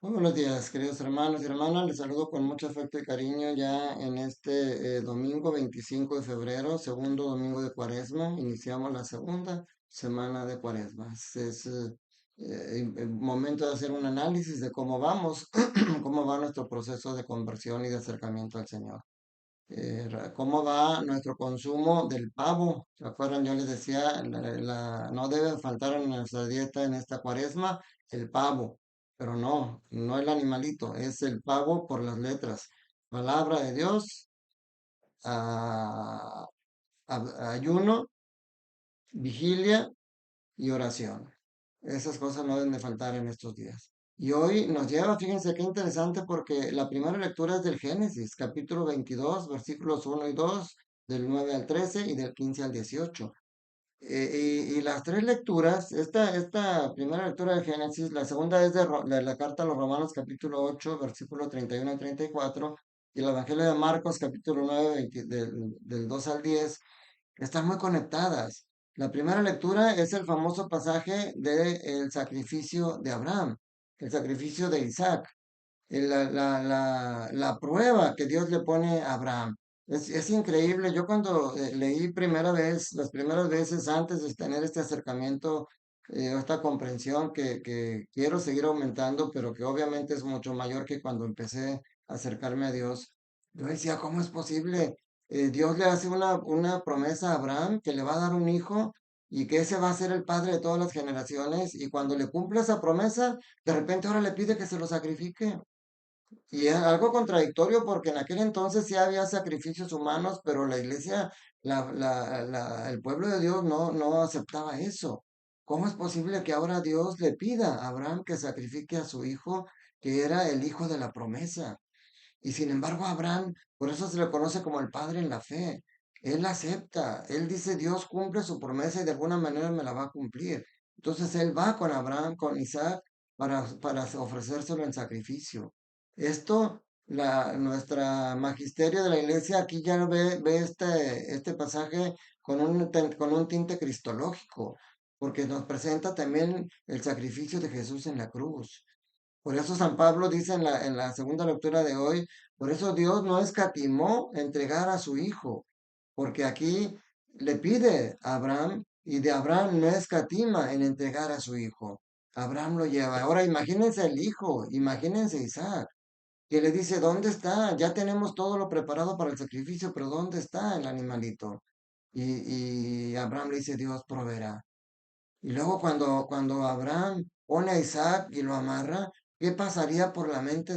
Muy buenos días, queridos hermanos y hermanas. Les saludo con mucho afecto y cariño ya en este domingo 25 de febrero, segundo domingo de Cuaresma. Iniciamos la segunda semana de Cuaresma. Momento de hacer un análisis de cómo vamos, cómo va nuestro proceso de conversión y de acercamiento al Señor. ¿Cómo va nuestro consumo del pavo? ¿Se acuerdan? Yo les decía, no debe faltar en nuestra dieta en esta cuaresma el pavo, pero no el animalito, es el pavo por las letras. Palabra de Dios, a- ayuno, vigilia y oración. Esas cosas no deben de faltar en estos días. Y hoy nos lleva, fíjense qué interesante, porque la primera lectura es del Génesis, capítulo 22, versículos 1 y 2, del 9 al 13 y del 15 al 18. Y las tres lecturas, esta primera lectura del Génesis, la segunda es de la carta a los Romanos, capítulo 8, versículo 31 al 34, y el Evangelio de Marcos, capítulo 9, del 2 al 10, están muy conectadas. La primera lectura es el famoso pasaje del sacrificio de Abraham, el sacrificio de Isaac, la prueba que Dios le pone a Abraham. Es increíble. Yo cuando leí primera vez, las primeras veces antes de tener este acercamiento, esta comprensión que quiero seguir aumentando, pero que obviamente es mucho mayor que cuando empecé a acercarme a Dios, yo decía, ¿cómo es posible? Dios le hace una promesa a Abraham que le va a dar un hijo y que ese va a ser el padre de todas las generaciones, y cuando le cumple esa promesa, de repente ahora le pide que se lo sacrifique. Y es algo contradictorio porque en aquel entonces sí había sacrificios humanos, pero la iglesia, el pueblo de Dios no aceptaba eso. ¿Cómo es posible que ahora Dios le pida a Abraham que sacrifique a su hijo, que era el hijo de la promesa? Y sin embargo, Abraham, por eso se le conoce como el padre en la fe. Él acepta, él dice, Dios cumple su promesa y de alguna manera me la va a cumplir. Entonces él va con Abraham, con Isaac, para ofrecérselo en sacrificio. Esto, nuestra magisterio de la iglesia aquí ya ve este pasaje con un tinte cristológico, porque nos presenta también el sacrificio de Jesús en la cruz. Por eso San Pablo dice en la segunda lectura de hoy, por eso Dios no escatimó entregar a su hijo, porque aquí le pide a Abraham y de Abraham no escatima en entregar a su hijo. Abraham lo lleva. Ahora imagínense el hijo, imagínense Isaac, que le dice, ¿dónde está? Ya tenemos todo lo preparado para el sacrificio, pero ¿dónde está el animalito? Y Abraham le dice, Dios proveerá. Y luego cuando Abraham pone a Isaac y lo amarra, ¿qué pasaría por la mente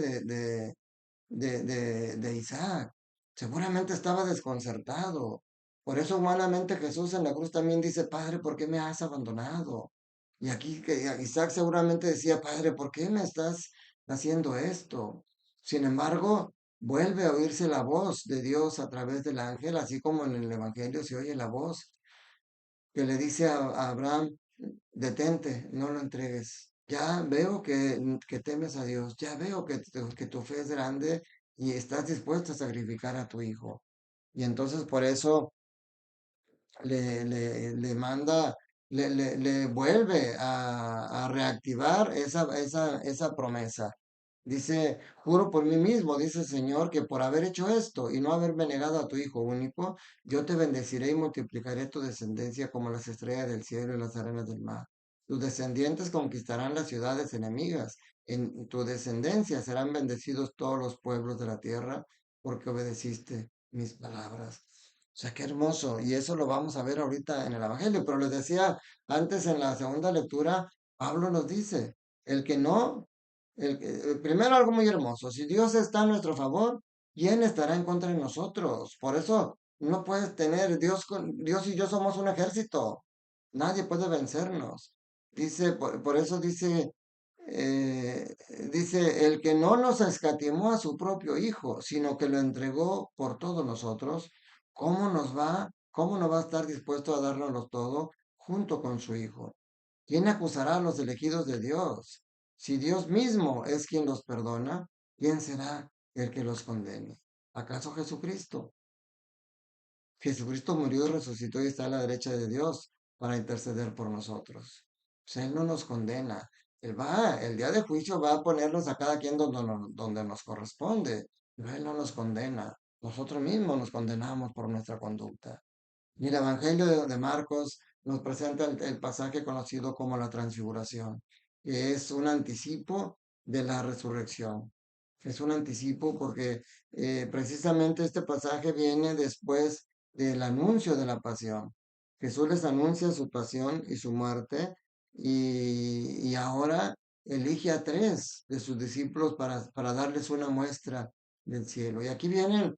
de Isaac? Seguramente estaba desconcertado. Por eso humanamente Jesús en la cruz también dice, Padre, ¿por qué me has abandonado? Y aquí que Isaac seguramente decía, Padre, ¿por qué me estás haciendo esto? Sin embargo, vuelve a oírse la voz de Dios a través del ángel, así como en el Evangelio se oye la voz que le dice a Abraham, detente, no lo entregues. Ya veo que temes a Dios, ya veo que tu fe es grande y estás dispuesto a sacrificar a tu hijo. Y entonces por eso le manda, le vuelve a reactivar esa promesa. Dice, juro por mí mismo, dice el Señor, que por haber hecho esto y no haberme negado a tu Hijo único, yo te bendeciré y multiplicaré tu descendencia como las estrellas del cielo y las arenas del mar. Tus descendientes conquistarán las ciudades enemigas. En tu descendencia serán bendecidos todos los pueblos de la tierra, porque obedeciste mis palabras. O sea, qué hermoso. Y eso lo vamos a ver ahorita en el Evangelio. Pero les decía antes en la segunda lectura, Pablo nos dice, el que no primero algo muy hermoso, si Dios está a nuestro favor, ¿quién estará en contra de nosotros? Por eso no puedes tener, Dios y yo somos un ejército, nadie puede vencernos. Dice, por eso eh, dice, el que no nos escatimó a su propio Hijo, sino que lo entregó por todos nosotros, cómo no va a estar dispuesto a dárnoslo todo junto con su Hijo? ¿Quién acusará a los elegidos de Dios? Si Dios mismo es quien los perdona, ¿quién será el que los condene? ¿Acaso Jesucristo? Jesucristo murió y resucitó y está a la derecha de Dios para interceder por nosotros. O sea, Él no nos condena. El día de juicio va a ponernos a cada quien donde nos corresponde, pero Él no nos condena. Nosotros mismos nos condenamos por nuestra conducta. Y el Evangelio de Marcos nos presenta el pasaje conocido como la transfiguración, que es un anticipo de la resurrección. Es un anticipo porque precisamente este pasaje viene después del anuncio de la pasión. Jesús les anuncia su pasión y su muerte y ahora elige a tres de sus discípulos para darles una muestra del cielo. Y aquí vienen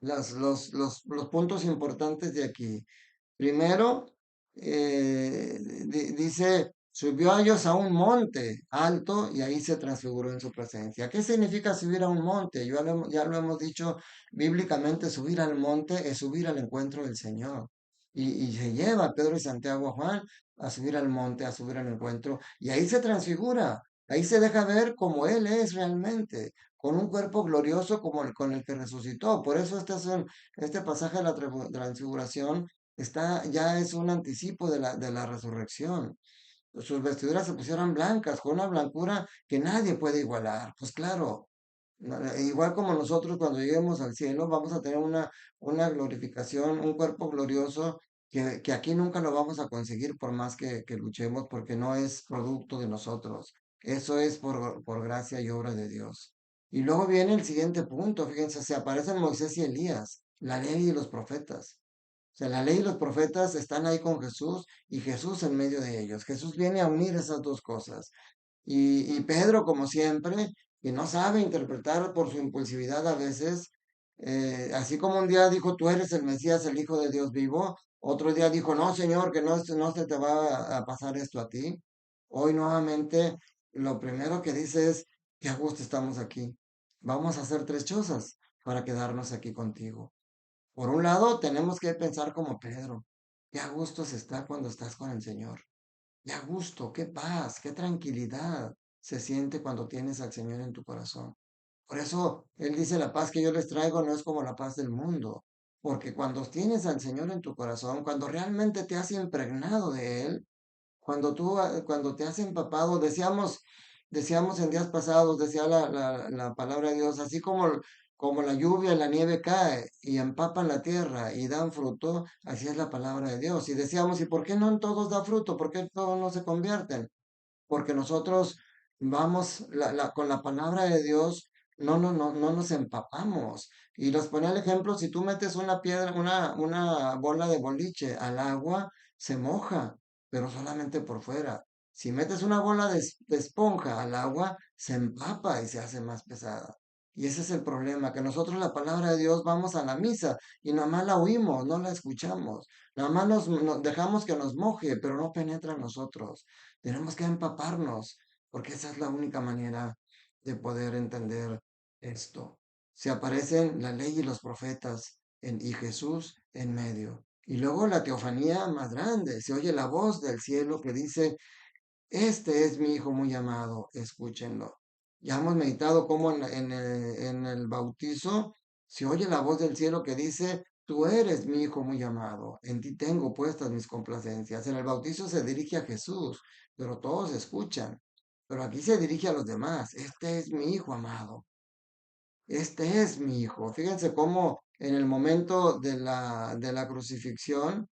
los puntos importantes de aquí. Primero, dice, subió a ellos a un monte alto y ahí se transfiguró en su presencia. ¿Qué significa subir a un monte? Ya lo hemos dicho bíblicamente, subir al monte es subir al encuentro del Señor. Y se lleva a Pedro y Santiago a Juan a subir al monte, a subir al encuentro, y ahí se transfigura. Ahí se deja ver como Él es realmente, con un cuerpo glorioso como el con el que resucitó. Por eso este pasaje de la transfiguración ya es un anticipo de la resurrección. Sus vestiduras se pusieron blancas, con una blancura que nadie puede igualar. Pues claro, igual como nosotros cuando lleguemos al cielo vamos a tener una glorificación, un cuerpo glorioso que aquí nunca lo vamos a conseguir por más que luchemos porque no es producto de nosotros. Eso es por gracia y obra de Dios. Y luego viene el siguiente punto, fíjense, se aparecen Moisés y Elías, la ley y los profetas. O sea, la ley y los profetas están ahí con Jesús y Jesús en medio de ellos. Jesús viene a unir esas dos cosas. Y Pedro, como siempre, que no sabe interpretar por su impulsividad a veces, así como un día dijo, tú eres el Mesías, el Hijo de Dios vivo, otro día dijo, no, Señor, que no se te va a pasar esto a ti. Hoy nuevamente, lo primero que dice es, qué a gusto estamos aquí. Vamos a hacer tres cosas para quedarnos aquí contigo. Por un lado, tenemos que pensar como Pedro, qué a gusto se está cuando estás con el Señor. Qué a gusto, qué paz, qué tranquilidad se siente cuando tienes al Señor en tu corazón. Por eso Él dice, la paz que yo les traigo no es como la paz del mundo, porque cuando tienes al Señor en tu corazón, cuando realmente te has impregnado de Él, cuando te has empapado, decíamos en días pasados, decía la palabra de Dios, así como la lluvia y la nieve cae y empapan la tierra y dan fruto, así es la palabra de Dios. Y decíamos, ¿y por qué no en todos da fruto? ¿Por qué todos no se convierten? Porque nosotros vamos con la palabra de Dios, no nos empapamos. Y les ponía el ejemplo, si tú metes una piedra, una bola de boliche al agua, se moja, pero solamente por fuera. Si metes una bola de esponja al agua, se empapa y se hace más pesada. Y ese es el problema, que nosotros la palabra de Dios vamos a la misa y nada más la oímos, no la escuchamos. Nada más nos dejamos que nos moje, pero no penetra en nosotros. Tenemos que empaparnos, porque esa es la única manera de poder entender esto. Se aparecen la ley y los profetas y Jesús en medio. Y luego la teofanía más grande, se oye la voz del cielo que dice, este es mi hijo muy amado, escúchenlo. Ya hemos meditado cómo en el bautizo se oye la voz del cielo que dice, tú eres mi hijo muy amado, en ti tengo puestas mis complacencias. En el bautizo se dirige a Jesús, pero todos escuchan. Pero aquí se dirige a los demás, este es mi hijo amado, este es mi hijo. Fíjense cómo en el momento de la crucifixión,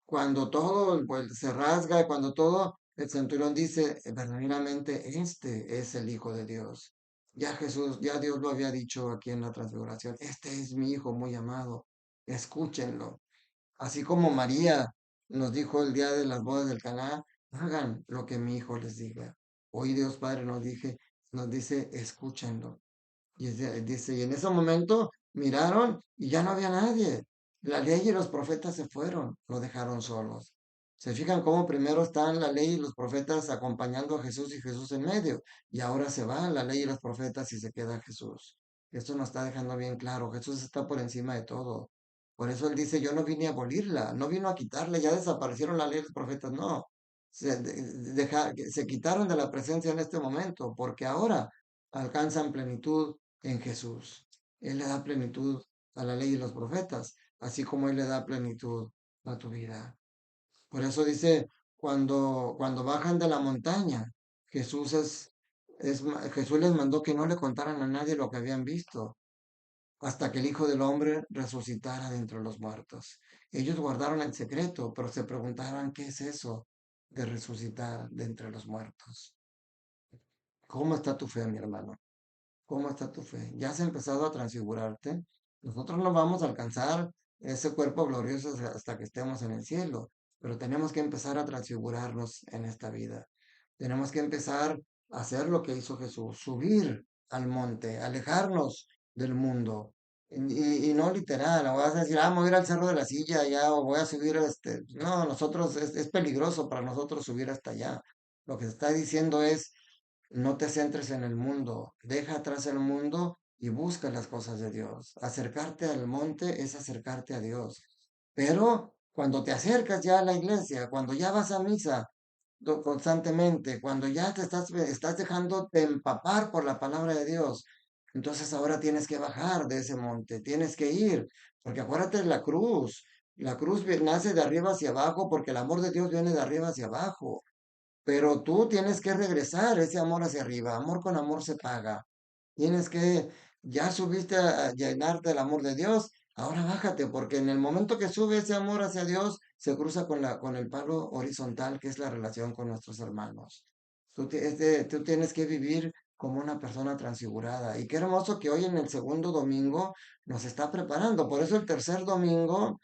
cuando todo pues, se rasga, cuando todo, el centurión dice, verdaderamente este es el Hijo de Dios. Ya Jesús, ya Dios lo había dicho aquí en la transfiguración, este es mi Hijo muy amado, escúchenlo. Así como María nos dijo el día de las bodas del Caná, hagan lo que mi Hijo les diga. Hoy Dios Padre nos dice, escúchenlo. Dice, y en ese momento miraron y ya no había nadie. La ley y los profetas se fueron, lo dejaron solos. Se fijan cómo primero están la ley y los profetas acompañando a Jesús y Jesús en medio. Y ahora se va la ley y los profetas y se queda Jesús. Esto nos está dejando bien claro. Jesús está por encima de todo. Por eso él dice, yo no vine a abolirla, no vino a quitarla, ya desaparecieron la ley y los profetas. No, se quitaron de la presencia en este momento, porque ahora alcanzan plenitud en Jesús. Él le da plenitud a la ley y los profetas, así como Él le da plenitud a tu vida. Por eso dice, cuando bajan de la montaña, Jesús Jesús les mandó que no le contaran a nadie lo que habían visto, hasta que el Hijo del Hombre resucitara de entre los muertos. Ellos guardaron el secreto, pero se preguntaban, ¿qué es eso de resucitar de entre los muertos? ¿Cómo está tu fe, mi hermano? ¿Cómo está tu fe? ¿Ya has empezado a transfigurarte? Nosotros no vamos a alcanzar ese cuerpo glorioso hasta que estemos en el cielo, pero tenemos que empezar a transfigurarnos en esta vida. Tenemos que empezar a hacer lo que hizo Jesús, subir al monte, alejarnos del mundo. Y no literal, o vas a decir, voy a ir al Cerro de la Silla ya, o voy a subir No, nosotros, es peligroso para nosotros subir hasta allá. Lo que se está diciendo es, no te centres en el mundo, deja atrás el mundo y busca las cosas de Dios. Acercarte al monte es acercarte a Dios. Pero cuando te acercas ya a la iglesia, cuando ya vas a misa constantemente, cuando ya estás dejando de empapar por la palabra de Dios, entonces ahora tienes que bajar de ese monte, tienes que ir, porque acuérdate de la cruz. La cruz nace de arriba hacia abajo porque el amor de Dios viene de arriba hacia abajo. Pero tú tienes que regresar ese amor hacia arriba. Amor con amor se paga. Tienes que, ya subiste a llenarte del amor de Dios, ahora bájate, porque en el momento que sube ese amor hacia Dios, se cruza con el palo horizontal, que es la relación con nuestros hermanos. Tú tienes que vivir como una persona transfigurada. Y qué hermoso que hoy en el segundo domingo nos está preparando. Por eso el tercer domingo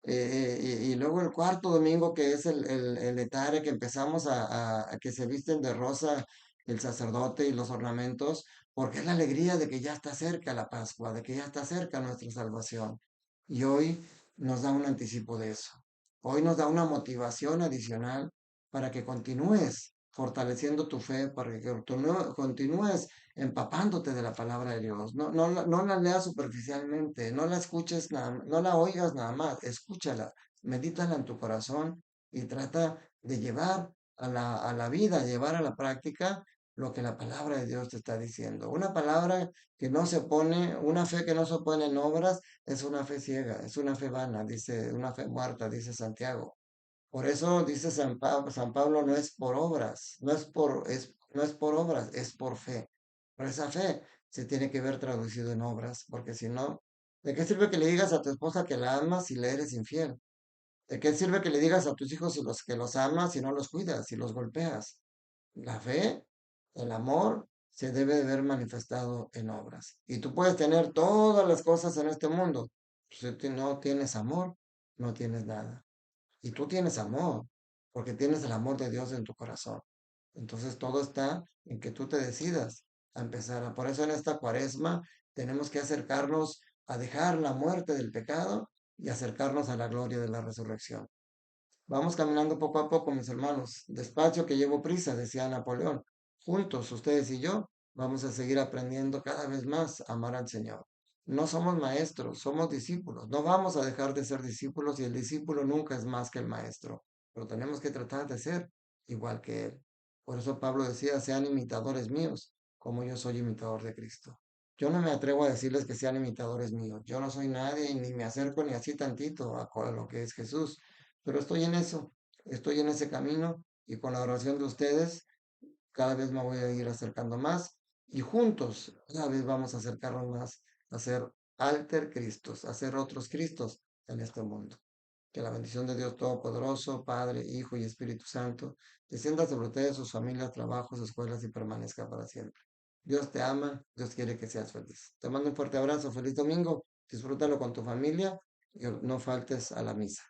y luego el cuarto domingo, que es el etare, que empezamos a que se visten de rosa el sacerdote y los ornamentos, porque es la alegría de que ya está cerca la Pascua, de que ya está cerca nuestra salvación. Y hoy nos da un anticipo de eso. Hoy nos da una motivación adicional para que continúes fortaleciendo tu fe, para que continúes empapándote de la palabra de Dios. No la leas superficialmente, no la escuches no la oigas nada más, escúchala, medítala en tu corazón y trata de llevar a la vida, llevar a la práctica lo que la palabra de Dios te está diciendo. Una palabra que no se pone, una fe que no se pone en obras, es una fe ciega, es una fe vana, dice, una fe muerta, dice Santiago. Por eso dice San Pablo, no es por obras, no es por obras, es por fe. Pero esa fe se tiene que ver traducido en obras, porque si no, ¿de qué sirve que le digas a tu esposa que la amas si le eres infiel? ¿De qué sirve que le digas a tus hijos si que los amas si no los cuidas, si los golpeas? La fe, el amor, se debe de ver manifestado en obras. Y tú puedes tener todas las cosas en este mundo. Si no tienes amor, no tienes nada. Y tú tienes amor, porque tienes el amor de Dios en tu corazón. Entonces todo está en que tú te decidas a empezar. Por eso en esta cuaresma tenemos que acercarnos a dejar la muerte del pecado y acercarnos a la gloria de la resurrección. Vamos caminando poco a poco, mis hermanos. Despacio que llevo prisa, decía Napoleón. Juntos, ustedes y yo, vamos a seguir aprendiendo cada vez más a amar al Señor. No somos maestros, somos discípulos. No vamos a dejar de ser discípulos y el discípulo nunca es más que el maestro. Pero tenemos que tratar de ser igual que Él. Por eso Pablo decía, sean imitadores míos, como yo soy imitador de Cristo. Yo no me atrevo a decirles que sean imitadores míos. Yo no soy nadie y ni me acerco ni así tantito a lo que es Jesús, pero estoy en eso, estoy en ese camino y con la oración de ustedes cada vez me voy a ir acercando más y juntos cada vez vamos a acercarnos más a ser alter Cristos, a ser otros Cristos en este mundo. Que la bendición de Dios Todopoderoso, Padre, Hijo y Espíritu Santo, descienda sobre ustedes, sus familias, trabajos, escuelas y permanezca para siempre. Dios te ama, Dios quiere que seas feliz. Te mando un fuerte abrazo, feliz domingo, disfrútalo con tu familia y no faltes a la misa.